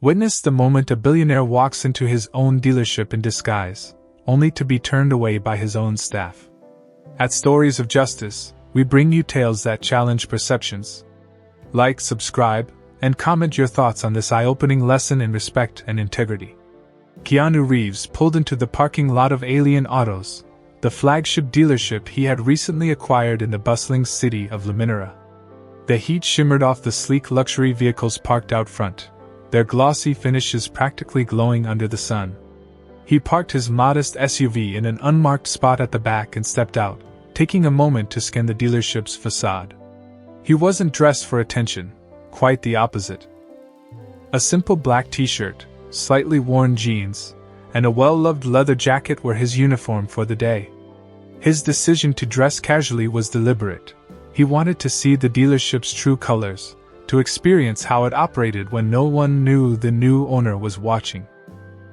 Witness the moment a billionaire walks into his own dealership in disguise, only to be turned away by his own staff. At Stories of Justice, we bring you tales that challenge perceptions. Like, subscribe, and comment your thoughts on this eye-opening lesson in respect and integrity. Keanu Reeves pulled into the parking lot of Alien Autos, the flagship dealership he had recently acquired in the bustling city of Luminara. The heat shimmered off the sleek luxury vehicles parked out front, their glossy finishes practically glowing under the sun. He parked his modest SUV in an unmarked spot at the back and stepped out, taking a moment to scan the dealership's facade. He wasn't dressed for attention, quite the opposite. A simple black t-shirt, slightly worn jeans, and a well-loved leather jacket were his uniform for the day. His decision to dress casually was deliberate. He wanted to see the dealership's true colors, to experience how it operated when no one knew the new owner was watching.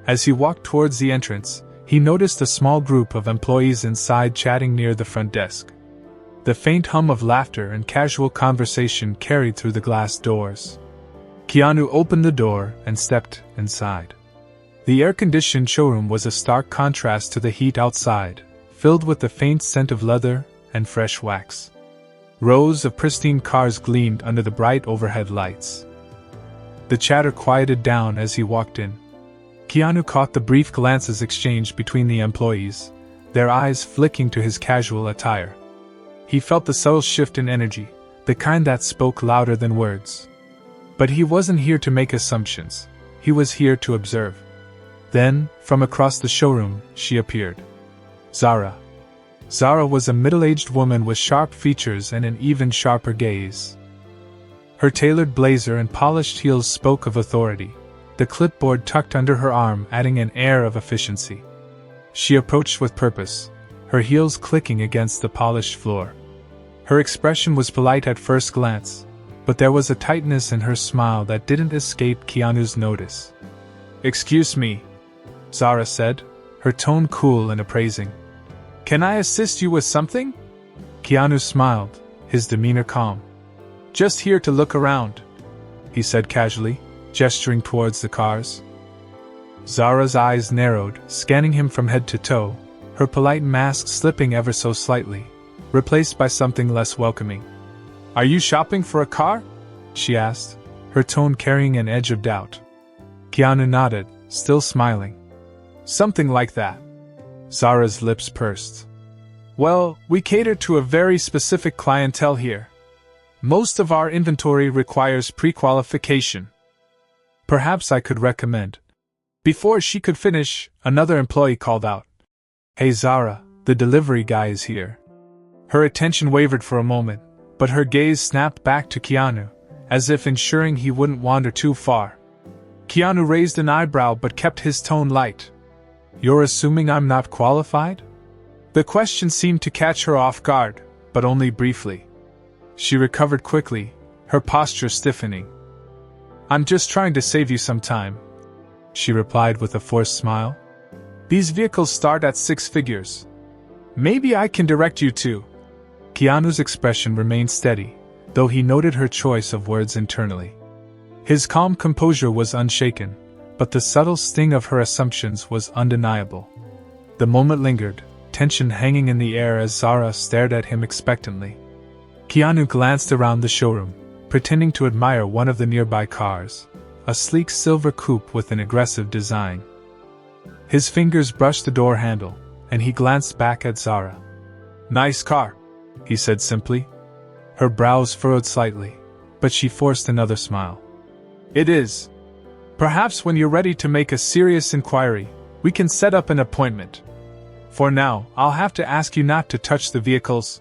As he walked towards the entrance, he noticed a small group of employees inside chatting near the front desk. The faint hum of laughter and casual conversation carried through the glass doors. Keanu opened the door and stepped inside. The air-conditioned showroom was a stark contrast to the heat outside, filled with the faint scent of leather and fresh wax. Rows of pristine cars gleamed under the bright overhead lights. The chatter quieted down as he walked in. Keanu caught the brief glances exchanged between the employees, their eyes flicking to his casual attire. He felt the subtle shift in energy, the kind that spoke louder than words. But he wasn't here to make assumptions, he was here to observe. Then, from across the showroom, she appeared. Zara. Zara was a middle-aged woman with sharp features and an even sharper gaze. Her tailored blazer and polished heels spoke of authority, the clipboard tucked under her arm adding an air of efficiency. She approached with purpose, her heels clicking against the polished floor. Her expression was polite at first glance, but there was a tightness in her smile that didn't escape Keanu's notice. "Excuse me," Zara said, her tone cool and appraising. "Can I assist you with something?" Keanu smiled, his demeanor calm. "Just here to look around," he said casually, gesturing towards the cars. Zara's eyes narrowed, scanning him from head to toe, her polite mask slipping ever so slightly, replaced by something less welcoming. "Are you shopping for a car?" she asked, her tone carrying an edge of doubt. Keanu nodded, still smiling. "Something like that." Zara's lips pursed. "Well, we cater to a very specific clientele here. Most of our inventory requires pre-qualification. Perhaps I could recommend." Before she could finish, another employee called out, "Hey Zara, the delivery guy is here." Her attention wavered for a moment, but her gaze snapped back to Keanu, as if ensuring he wouldn't wander too far. Keanu raised an eyebrow but kept his tone light. "You're assuming I'm not qualified?" The question seemed to catch her off guard, but only briefly. She recovered quickly, her posture stiffening. "I'm just trying to save you some time," she replied with a forced smile. "These vehicles start at 6 figures. Maybe I can direct you to." Keanu's expression remained steady, though he noted her choice of words internally. His calm composure was unshaken, but the subtle sting of her assumptions was undeniable. The moment lingered, tension hanging in the air as Zara stared at him expectantly. Keanu glanced around the showroom, pretending to admire one of the nearby cars, a sleek silver coupe with an aggressive design. His fingers brushed the door handle, and he glanced back at Zara. "Nice car," he said simply. Her brows furrowed slightly, but she forced another smile. "It is. Perhaps when you're ready to make a serious inquiry, we can set up an appointment. For now, I'll have to ask you not to touch the vehicles."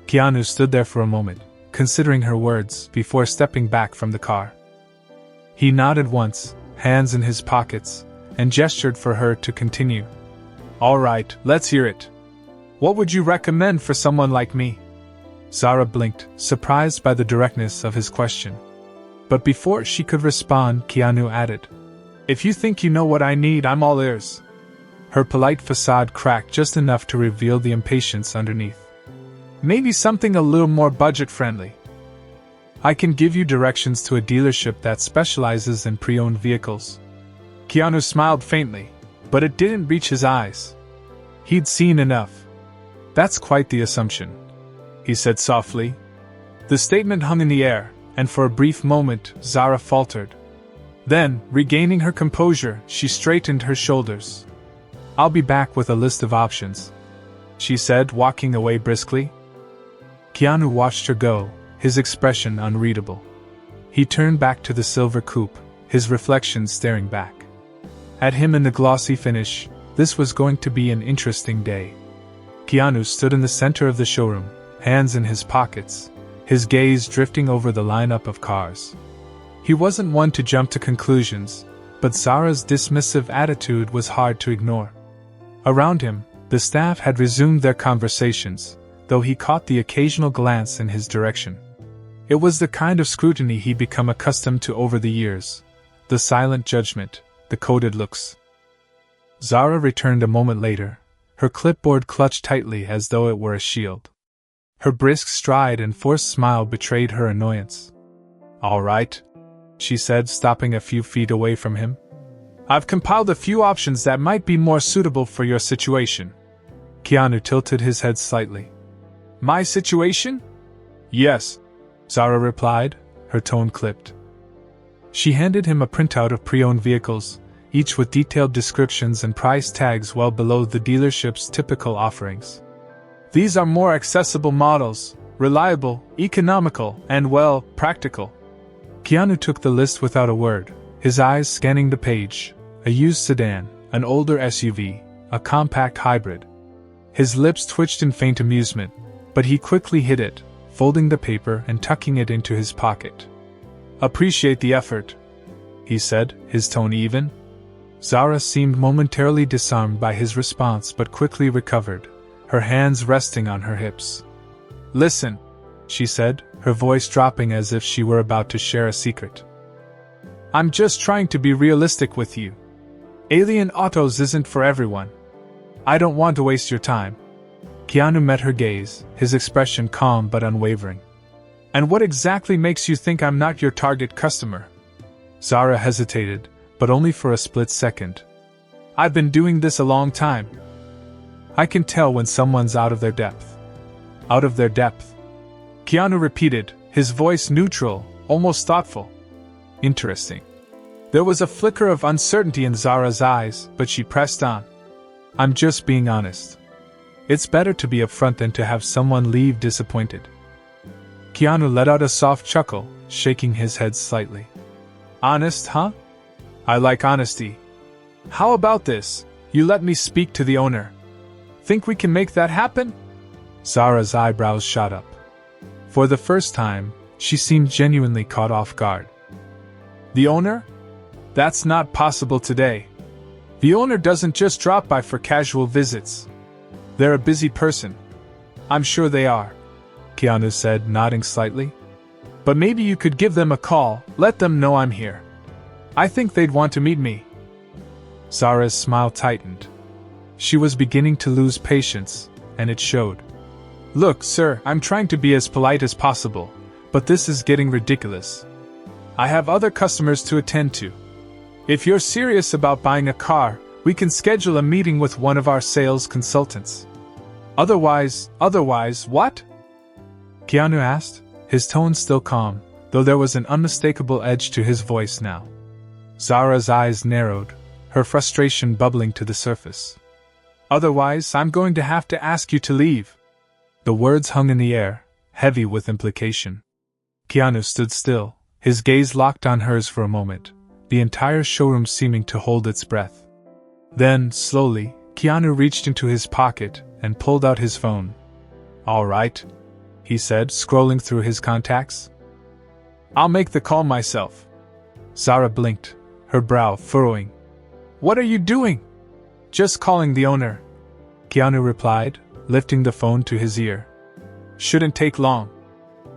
Keanu stood there for a moment, considering her words, before stepping back from the car. He nodded once, hands in his pockets, and gestured for her to continue. "All right, let's hear it. What would you recommend for someone like me?" Zara blinked, surprised by the directness of his question. But before she could respond, Keanu added, "If you think you know what I need, I'm all ears." Her polite facade cracked just enough to reveal the impatience underneath. "Maybe something a little more budget-friendly." I can give you directions to a dealership that specializes in pre-owned vehicles. Keanu smiled faintly, but it didn't reach his eyes. He'd seen enough. That's quite the assumption, he said softly. The statement hung in the air, and for a brief moment, Zara faltered. Then, regaining her composure, she straightened her shoulders. I'll be back with a list of options, she said, walking away briskly. Keanu watched her go, his expression unreadable. He turned back to the silver coupe, his reflection staring back at him in the glossy finish. This was going to be an interesting day. Keanu stood in the center of the showroom, hands in his pockets, his gaze drifting over the lineup of cars. He wasn't one to jump to conclusions, but Zara's dismissive attitude was hard to ignore. Around him, the staff had resumed their conversations, though he caught the occasional glance in his direction. It was the kind of scrutiny he'd become accustomed to over the years, the silent judgment, the coded looks. Zara returned a moment later, her clipboard clutched tightly as though it were a shield. Her brisk stride and forced smile betrayed her annoyance. All right, she said, stopping a few feet away from him. I've compiled a few options that might be more suitable for your situation. Keanu tilted his head slightly. My situation? Yes, Zara replied, her tone clipped. She handed him a printout of pre-owned vehicles, each with detailed descriptions and price tags well below the dealership's typical offerings. These are more accessible models, reliable, economical, and, well, practical. Keanu took the list without a word, his eyes scanning the page. A used sedan, an older SUV, a compact hybrid. His lips twitched in faint amusement, but he quickly hid it, folding the paper and tucking it into his pocket. Appreciate the effort, he said, his tone even. Zara seemed momentarily disarmed by his response but quickly recovered, her hands resting on her hips. Listen, she said, her voice dropping as if she were about to share a secret. I'm just trying to be realistic with you. Alien Autos isn't for everyone. I don't want to waste your time. Keanu met her gaze, his expression calm but unwavering. And what exactly makes you think I'm not your target customer? Zara hesitated, but only for a split second. I've been doing this a long time. I can tell when someone's out of their depth. Out of their depth. Keanu repeated, his voice neutral, almost thoughtful. Interesting. There was a flicker of uncertainty in Zara's eyes, but she pressed on. I'm just being honest. It's better to be upfront than to have someone leave disappointed. Keanu let out a soft chuckle, shaking his head slightly. Honest, huh? I like honesty. How about this? You let me speak to the owner. Think we can make that happen? Zara's eyebrows shot up. For the first time, she seemed genuinely caught off guard. The owner? That's not possible today. The owner doesn't just drop by for casual visits. They're a busy person. I'm sure they are, Keanu said, nodding slightly. But maybe you could give them a call, let them know I'm here. I think they'd want to meet me. Zara's smile tightened. She was beginning to lose patience, and it showed. Look, sir, I'm trying to be as polite as possible, but this is getting ridiculous. I have other customers to attend to. If you're serious about buying a car, we can schedule a meeting with one of our sales consultants. Otherwise, what? Keanu asked, his tone still calm, though there was an unmistakable edge to his voice now. Zara's eyes narrowed, her frustration bubbling to the surface. Otherwise, I'm going to have to ask you to leave. The words hung in the air, heavy with implication. Keanu stood still, his gaze locked on hers for a moment, the entire showroom seeming to hold its breath. Then, slowly, Keanu reached into his pocket and pulled out his phone. All right, he said, scrolling through his contacts. I'll make the call myself. Zara blinked, her brow furrowing. What are you doing? Just calling the owner, Keanu replied, lifting the phone to his ear. Shouldn't take long.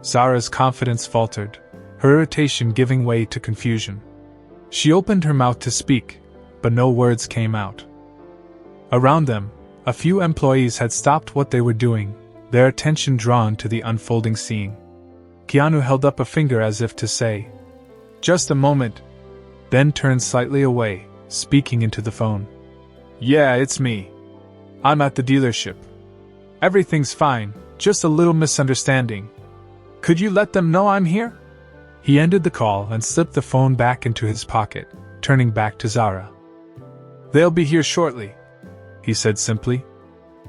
Zara's confidence faltered, her irritation giving way to confusion. She opened her mouth to speak, but no words came out. Around them, a few employees had stopped what they were doing, their attention drawn to the unfolding scene. Keanu held up a finger as if to say, "Just a moment," then turned slightly away, speaking into the phone. "Yeah, it's me. I'm at the dealership. Everything's fine, just a little misunderstanding. Could you let them know I'm here?" He ended the call and slipped the phone back into his pocket, turning back to Zara. "They'll be here shortly," he said simply.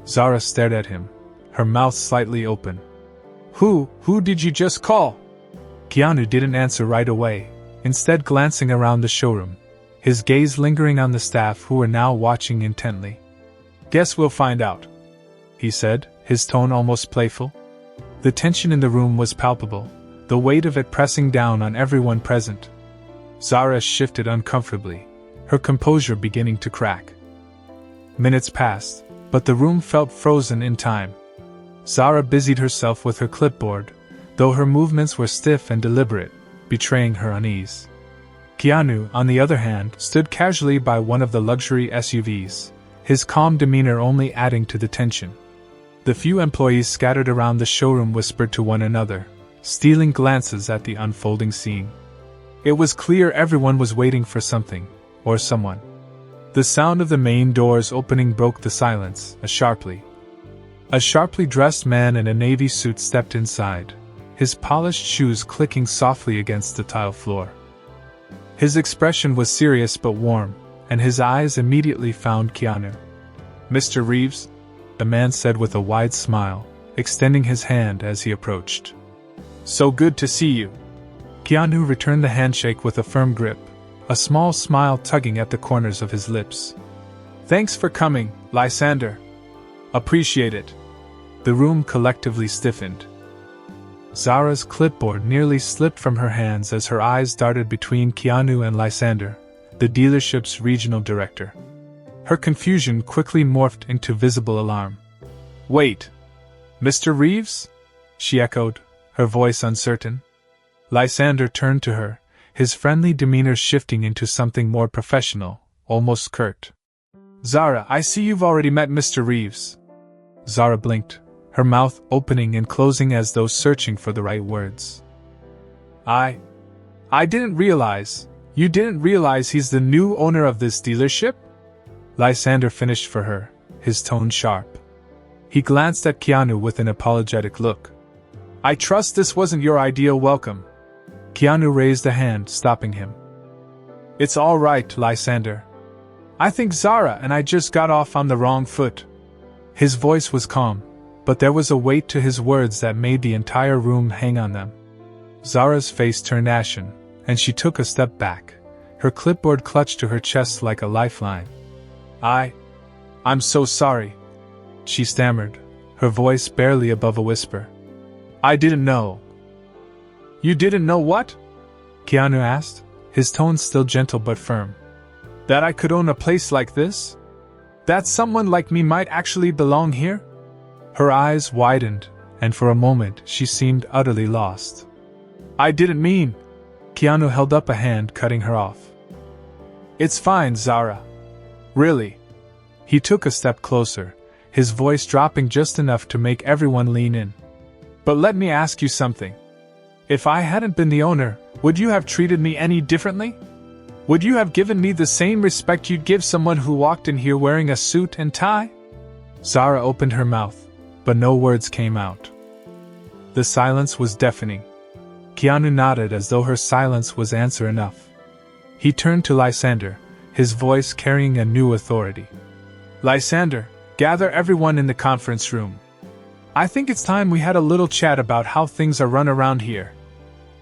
Zara stared at him, her mouth slightly open. Who did you just call?" Keanu didn't answer right away, instead glancing around the showroom, his gaze lingering on the staff who were now watching intently. "Guess we'll find out," he said, his tone almost playful. The tension in the room was palpable, the weight of it pressing down on everyone present. Zara shifted uncomfortably, her composure beginning to crack. Minutes passed, but the room felt frozen in time. Zara busied herself with her clipboard, though her movements were stiff and deliberate, betraying her unease. Keanu, on the other hand, stood casually by one of the luxury SUVs, his calm demeanor only adding to the tension. The few employees scattered around the showroom whispered to one another, stealing glances at the unfolding scene. It was clear everyone was waiting for something, or someone. The sound of the main doors opening broke the silence, A sharply dressed man in a navy suit stepped inside, his polished shoes clicking softly against the tile floor. His expression was serious but warm, and his eyes immediately found Keanu. "Mr. Reeves?" the man said with a wide smile, extending his hand as he approached. "So good to see you." Keanu returned the handshake with a firm grip, a small smile tugging at the corners of his lips. "Thanks for coming, Lysander. Appreciate it." The room collectively stiffened. Zara's clipboard nearly slipped from her hands as her eyes darted between Keanu and Lysander, the dealership's regional director. Her confusion quickly morphed into visible alarm. "Wait. Mr. Reeves?" she echoed, her voice uncertain. Lysander turned to her, his friendly demeanor shifting into something more professional, almost curt. "Zara, I see you've already met Mr. Reeves." Zara blinked, her mouth opening and closing as though searching for the right words. I didn't realize. You didn't realize he's the new owner of this dealership?" Lysander finished for her, his tone sharp. He glanced at Keanu with an apologetic look. "I trust this wasn't your ideal welcome." Keanu raised a hand, stopping him. "It's all right, Lysander. I think Zara and I just got off on the wrong foot." His voice was calm, but there was a weight to his words that made the entire room hang on them. Zara's face turned ashen, and she took a step back, her clipboard clutched to her chest like a lifeline. I'm so sorry," she stammered, her voice barely above a whisper. "I didn't know." "You didn't know what?" Keanu asked, his tone still gentle but firm. "That I could own a place like this? That someone like me might actually belong here?" Her eyes widened, and for a moment she seemed utterly lost. "I didn't mean..." Keanu held up a hand, cutting her off. "It's fine, Zara. Really." He took a step closer, his voice dropping just enough to make everyone lean in. "But let me ask you something. If I hadn't been the owner, would you have treated me any differently? Would you have given me the same respect you'd give someone who walked in here wearing a suit and tie?" Zara opened her mouth, but no words came out. The silence was deafening. Keanu nodded as though her silence was answer enough. He turned to Lysander, his voice carrying a new authority. "Lysander, gather everyone in the conference room. I think it's time we had a little chat about how things are run around here."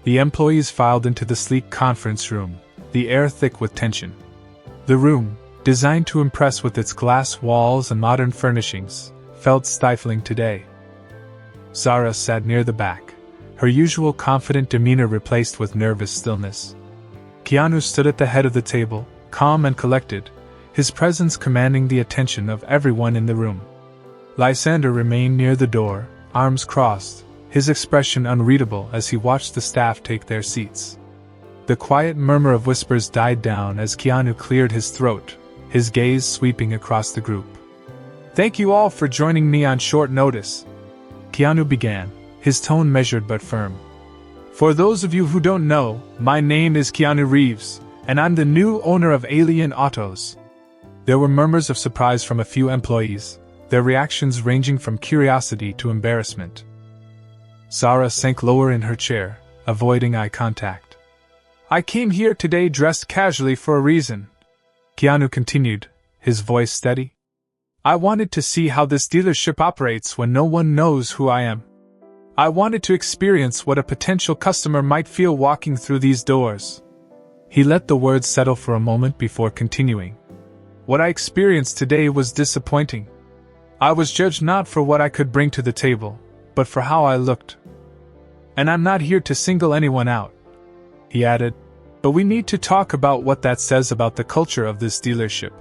The employees filed into the sleek conference room, the air thick with tension. The room, designed to impress with its glass walls and modern furnishings, felt stifling today. Zara sat near the back, her usual confident demeanor replaced with nervous stillness. Keanu stood at the head of the table, calm and collected, his presence commanding the attention of everyone in the room. Lysander remained near the door, arms crossed, his expression unreadable as he watched the staff take their seats. The quiet murmur of whispers died down as Keanu cleared his throat, his gaze sweeping across the group. "Thank you all for joining me on short notice," Keanu began, his tone measured but firm. For those of you who don't know, my name is Keanu Reeves, and I'm the new owner of Alien Autos." There were murmurs of surprise from a few employees, their reactions ranging from curiosity to embarrassment. Zara sank lower in her chair, avoiding eye contact. "I came here today dressed casually for a reason," Keanu continued, his voice steady. "I wanted to see how this dealership operates when no one knows who I am. I wanted to experience what a potential customer might feel walking through these doors." He let the words settle for a moment before continuing. "What I experienced today was disappointing. I was judged not for what I could bring to the table, but for how I looked. And I'm not here to single anyone out," he added, "but we need to talk about what that says about the culture of this dealership."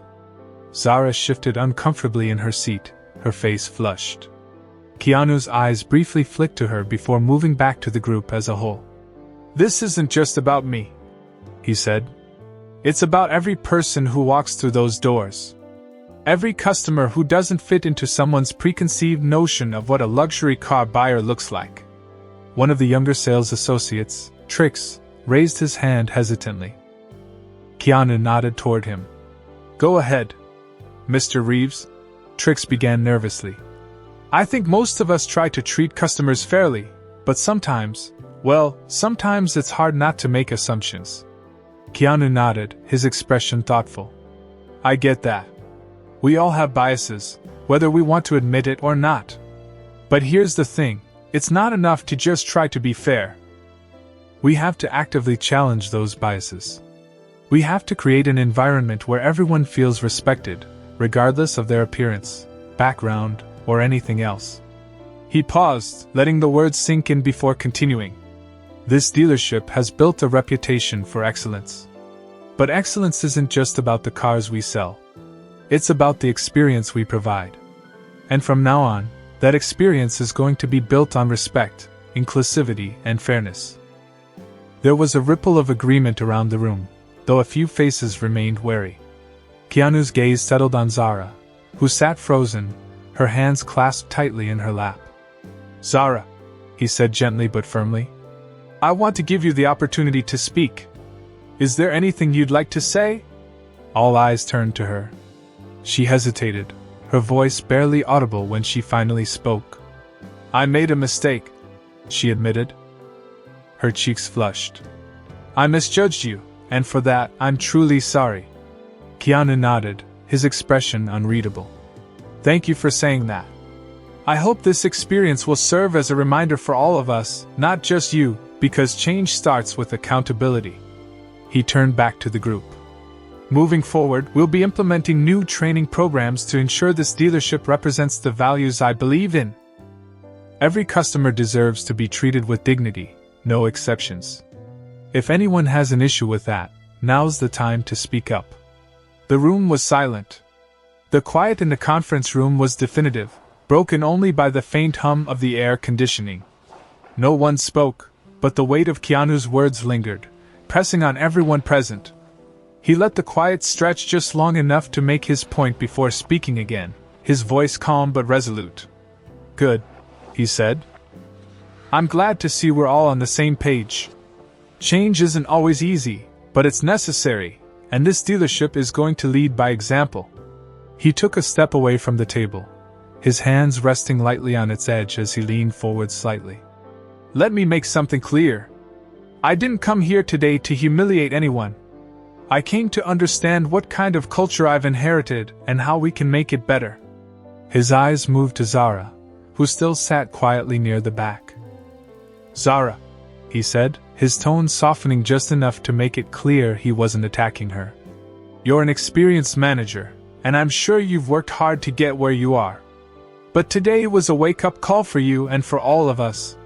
Zara shifted uncomfortably in her seat, her face flushed. Keanu's eyes briefly flicked to her before moving back to the group as a whole. "This isn't just about me," he said. "It's about every person who walks through those doors. Every customer who doesn't fit into someone's preconceived notion of what a luxury car buyer looks like." One of the younger sales associates, Trix, raised his hand hesitantly. Keanu nodded toward him. "Go ahead, Mr. Reeves," Trix began nervously. "I think most of us try to treat customers fairly, but sometimes it's hard not to make assumptions." Keanu nodded, his expression thoughtful. "I get that. We all have biases, whether we want to admit it or not. But here's the thing, it's not enough to just try to be fair. We have to actively challenge those biases. We have to create an environment where everyone feels respected, regardless of their appearance, background, or anything else." He paused, letting the words sink in before continuing. "This dealership has built a reputation for excellence. But excellence isn't just about the cars we sell. It's about the experience we provide. And from now on, that experience is going to be built on respect, inclusivity, and fairness." There was a ripple of agreement around the room, though a few faces remained wary. Keanu's gaze settled on Zara, who sat frozen, her hands clasped tightly in her lap. "Zara," he said gently but firmly, "I want to give you the opportunity to speak. Is there anything you'd like to say?" All eyes turned to her. She hesitated, her voice barely audible when she finally spoke. "I made a mistake," she admitted. Her cheeks flushed. "I misjudged you, and for that, I'm truly sorry." Keanu nodded, his expression unreadable. "Thank you for saying that. I hope this experience will serve as a reminder for all of us, not just you, because change starts with accountability." He turned back to the group. "Moving forward, we'll be implementing new training programs to ensure this dealership represents the values I believe in. Every customer deserves to be treated with dignity, no exceptions. If anyone has an issue with that, now's the time to speak up." The room was silent. The quiet in the conference room was definitive, broken only by the faint hum of the air conditioning. No one spoke, but the weight of Keanu's words lingered, pressing on everyone present. He let the quiet stretch just long enough to make his point before speaking again, his voice calm but resolute. "Good," he said. "I'm glad to see we're all on the same page. Change isn't always easy, but it's necessary, and this dealership is going to lead by example." He took a step away from the table, his hands resting lightly on its edge as he leaned forward slightly. "Let me make something clear. I didn't come here today to humiliate anyone. I came to understand what kind of culture I've inherited and how we can make it better." His eyes moved to Zara, who still sat quietly near the back. "Zara," he said, his tone softening just enough to make it clear he wasn't attacking her. "You're an experienced manager, and I'm sure you've worked hard to get where you are. But today was a wake-up call for you and for all of us."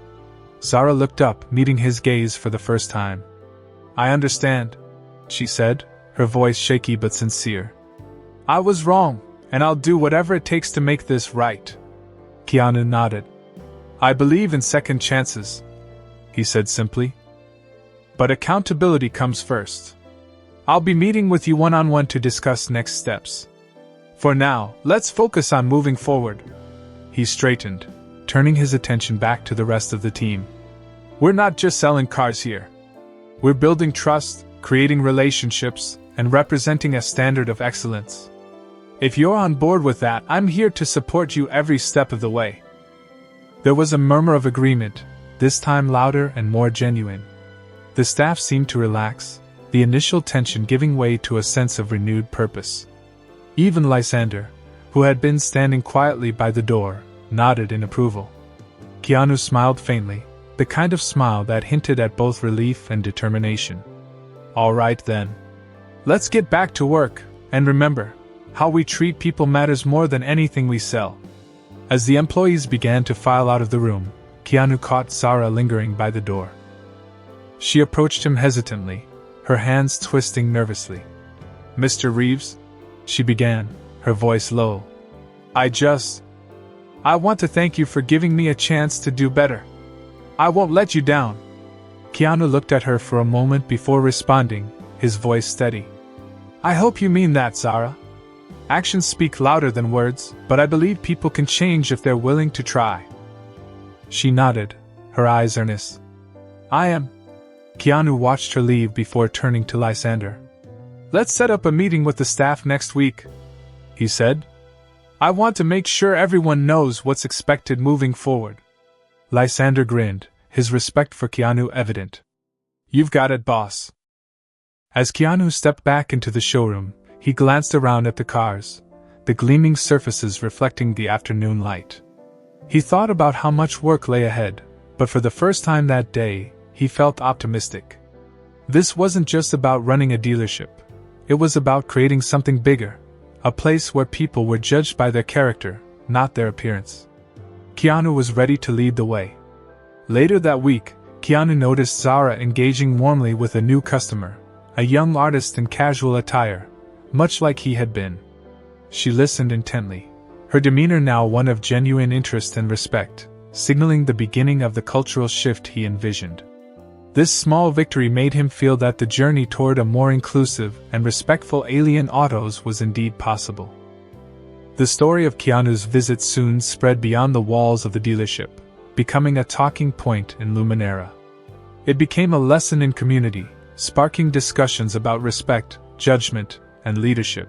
Zara looked up, meeting his gaze for the first time. "I understand," she said, her voice shaky but sincere. "I was wrong, and I'll do whatever it takes to make this right." Keanu nodded. "I believe in second chances," he said simply. "But accountability comes first. I'll be meeting with you one-on-one to discuss next steps. For now, let's focus on moving forward." He straightened, turning his attention back to the rest of the team. We're not just selling cars here. We're building trust, creating relationships, and representing a standard of excellence. If you're on board with that, I'm here to support you every step of the way." There was a murmur of agreement, this time louder and more genuine. The staff seemed to relax, the initial tension giving way to a sense of renewed purpose. Even Lysander, who had been standing quietly by the door, nodded in approval. Keanu smiled faintly, the kind of smile that hinted at both relief and determination. "All right then. Let's get back to work, and remember, how we treat people matters more than anything we sell." As the employees began to file out of the room, Keanu caught Zara lingering by the door. She approached him hesitantly, her hands twisting nervously. "Mr. Reeves?" she began, her voice low. I want to thank you for giving me a chance to do better. I won't let you down." Keanu looked at her for a moment before responding, his voice steady. "I hope you mean that, Zara. Actions speak louder than words, but I believe people can change if they're willing to try." She nodded, her eyes earnest. "I am." Keanu watched her leave before turning to Lysander. "Let's set up a meeting with the staff next week," he said. "I want to make sure everyone knows what's expected moving forward." Lysander grinned, his respect for Keanu evident. "You've got it, boss." As Keanu stepped back into the showroom, he glanced around at the cars, the gleaming surfaces reflecting the afternoon light. He thought about how much work lay ahead, but for the first time that day, he felt optimistic. This wasn't just about running a dealership. It was about creating something bigger, a place where people were judged by their character, not their appearance. Keanu was ready to lead the way. Later that week, Keanu noticed Zara engaging warmly with a new customer, a young artist in casual attire, much like he had been. She listened intently, her demeanor now one of genuine interest and respect, signaling the beginning of the cultural shift he envisioned. This small victory made him feel that the journey toward a more inclusive and respectful Alien Autos was indeed possible. The story of Keanu's visit soon spread beyond the walls of the dealership, becoming a talking point in Luminera. It became a lesson in community, sparking discussions about respect, judgment, and leadership.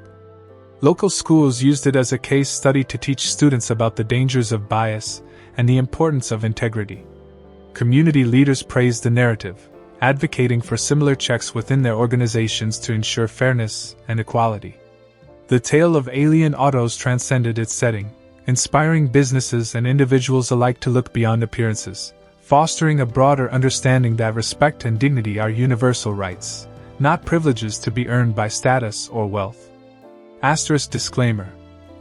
Local schools used it as a case study to teach students about the dangers of bias and the importance of integrity. Community leaders praised the narrative, advocating for similar checks within their organizations to ensure fairness and equality. The tale of Alien Autos transcended its setting, inspiring businesses and individuals alike to look beyond appearances, fostering a broader understanding that respect and dignity are universal rights, not privileges to be earned by status or wealth. Disclaimer: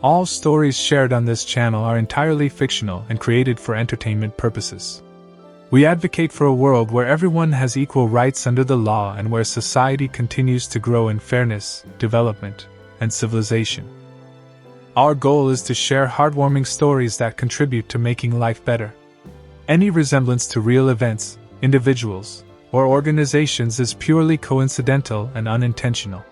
all stories shared on this channel are entirely fictional and created for entertainment purposes. We advocate for a world where everyone has equal rights under the law and where society continues to grow in fairness, development, and civilization. Our goal is to share heartwarming stories that contribute to making life better. Any resemblance to real events, individuals, or organizations is purely coincidental and unintentional.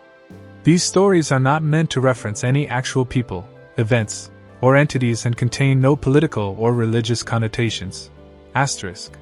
These stories are not meant to reference any actual people, events, or entities and contain no political or religious connotations. Asterisk.